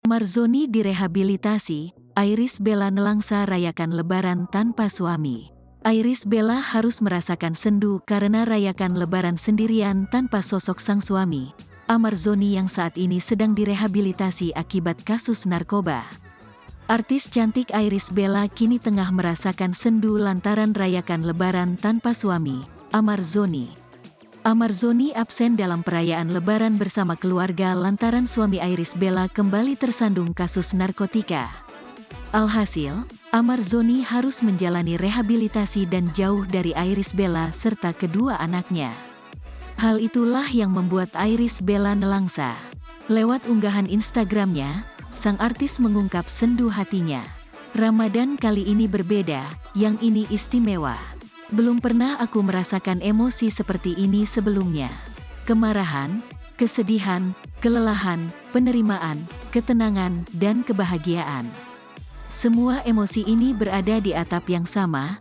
Marzoni direhabilitasi, Irish Bella nelangsa rayakan lebaran tanpa suami. Irish Bella harus merasakan sendu karena rayakan lebaran sendirian tanpa sosok sang suami, Marzoni yang saat ini sedang direhabilitasi akibat kasus narkoba. Artis cantik Irish Bella kini tengah merasakan sendu lantaran rayakan lebaran tanpa suami, Marzoni. Marzoni absen dalam perayaan lebaran bersama keluarga lantaran suami Irish Bella kembali tersandung kasus narkotika. Alhasil, Marzoni harus menjalani rehabilitasi dan jauh dari Irish Bella serta kedua anaknya. Hal itulah yang membuat Irish Bella nelangsa. Lewat unggahan Instagramnya, sang artis mengungkap sendu hatinya. Ramadan kali ini berbeda, yang ini istimewa. Belum pernah aku merasakan emosi seperti ini sebelumnya. Kemarahan, kesedihan, kelelahan, penerimaan, ketenangan, dan kebahagiaan. Semua emosi ini berada di atap yang sama,